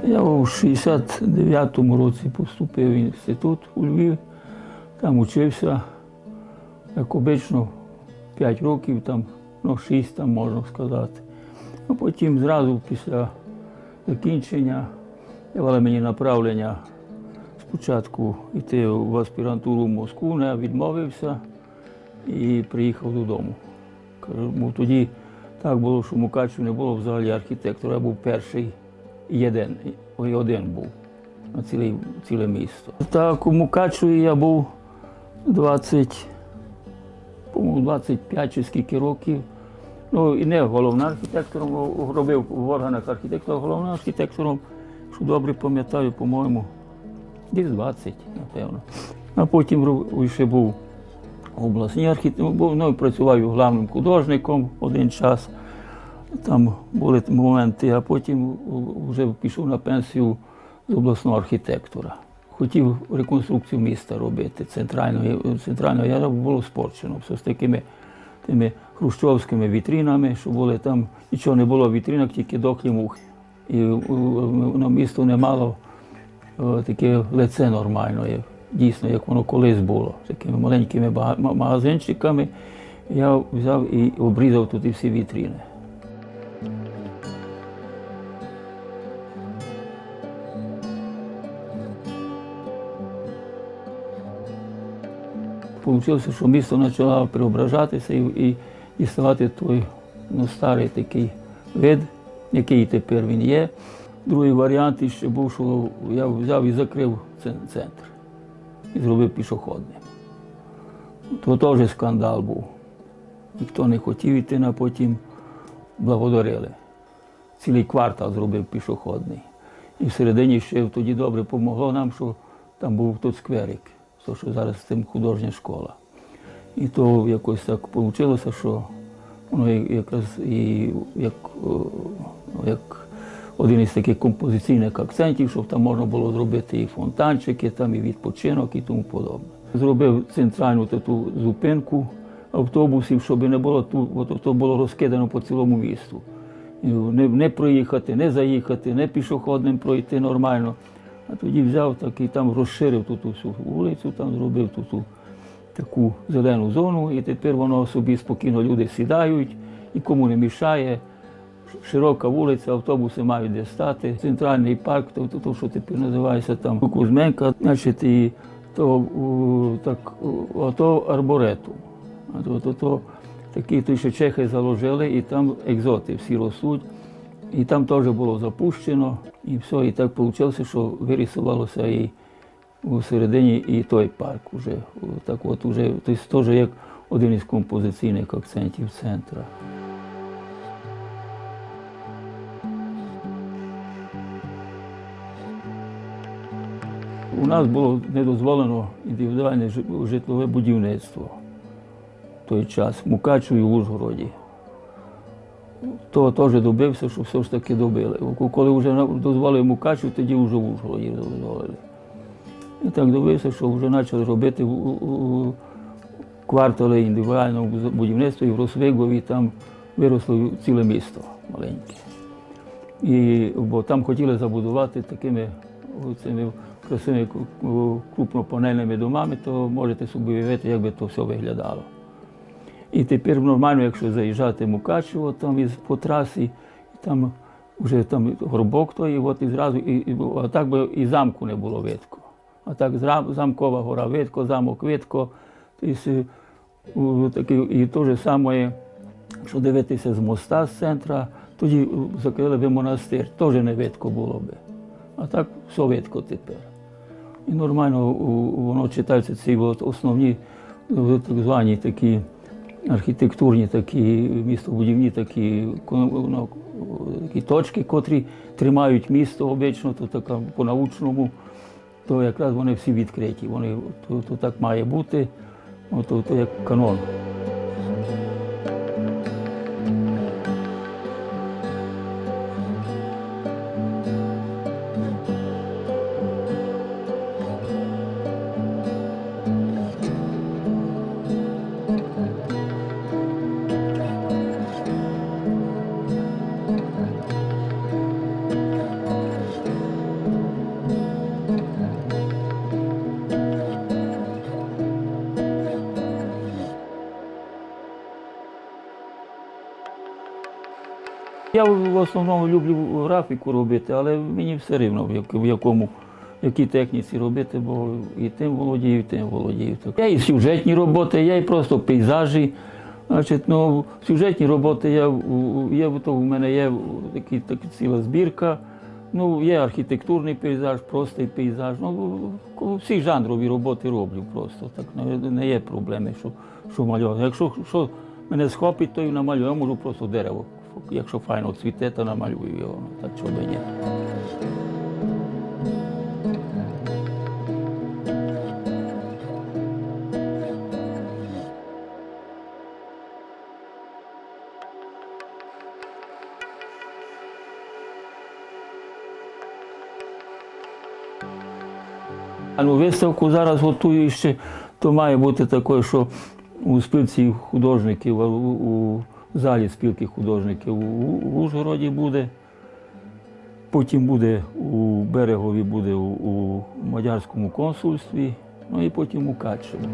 Я у 69-му році поступив в інститут у Львів, там учився, як обично, 5 років, там, 6 там, можна сказати. А потім зразу після закінчення давали мені направлення спочатку йти в аспірантуру в Москву, я відмовився і приїхав додому. Тоді так було, що в Мукачеві не було взагалі архітектора, я був перший і один був на ціле місто. Так, у Мукачеві я був 25 чи скільки років. Ну, і не головним архітектором, робив в органах архітектора, головним архітектором, що добре пам'ятаю, по-моєму, десь 20, напевно. А потім ще був обласний архітектор, працював главним художником один час. Там були моменти, а потім вже пішов на пенсію з обласного архітектора. Хотів реконструкцію міста робити, центрального, я було спорчено, все з такими тими хрущовськими вітринами, що були там, нічого не було в вітринах, тільки дохлі мухи. І на місто не мало таке лице нормальне, дійсно, як воно колись було, з такими маленькими магазинчиками. Я взяв і обрізав тут всі вітрини. Получилося, що місто почало преображатися і ставати той старий такий вид, який тепер він є. Другий варіант ще був, що я взяв і закрив центр і зробив пішохідним. То теж скандал був. Ніхто не хотів йти, а потім благодарили. Цілий квартал зробив пішохідний. І всередині ще тоді добре допомогло нам, що там був той скверик. То, що зараз з тим художня школа. І то якось так вийшло, що воно якраз як один із таких композиційних акцентів, щоб там можна було зробити і фонтанчики, там, і відпочинок і тому подобне. Зробив центральну таку зупинку автобусів, щоб не було тут, то було розкидано по цілому місту. Не проїхати, не заїхати, не пішохідним пройти нормально. А тоді взяв так і там розширив тут всю вулицю, там зробив тут таку зелену зону, і тепер воно собі спокійно люди сідають, нікому не мішає. Широка вулиця, автобуси мають де стати. Центральний парк, то що тепер називається там Кузьменка, значить, і то арборетум. Такий, що чехи заложили, і там екзоти всі ростуть. І там теж було запущено, і все, і так вийшло, що вирисувалося і у середині і той парк уже. Так от уже, тобто теж як один із композиційних акцентів центру. У нас було не дозволено індивідуальне житлове будівництво в той час, в Мукачеві і в Ужгороді. То теж добився, що все ж таки добили. Коли вже дозволили Мукачев, тоді вже в Ужгороді дозволили. І так добився, що вже почали робити квартали індивідуального будівництва, і в Росвигові там виросло ціле місто маленьке. Бо там хотіли забудувати такими цими красивими крупнопанельними домами, то можете собі уявити, як би то все виглядало. І тепер нормально, якщо заїжджати в Мукачево там по трасі, там вже там горбок той, і зразу, а так би і замку не було видко. А так замкова гора видко, замок видко. І те ж саме, якщо дивитися з моста, з центра, тоді закрили би монастир, теж не видко було би. А так все видко тепер. І нормально воно читаються ці основні так звані такі архітектурні, такі містобудівні такі точки, котрі тримають місто обично, то так по-научному, то якраз вони всі відкриті. То так має бути, то як канон. Я в основному люблю графіку робити, але мені все рівно, в якій техніці робити, бо і тим володію, і тим володію. Я і сюжетні роботи, я і просто пейзажі. Значить, ну, сюжетні роботи у мене є така ціла збірка. Ну, є архітектурний пейзаж, простий пейзаж. Ну, всі жанрові роботи роблю просто. Так, не є проблеми, що малювати. Якщо що мене схопить, то і намалюю. Я можу просто дерево. Якщо файно цвіте, то намалюю його. Так що би ні. Ну, виставку зараз готую ще, то має бути таке, що у спілці художників, у залі спілки художників в Ужгороді буде, потім буде у Берегові, буде у Мадярському консульстві, ну і потім у Качеві.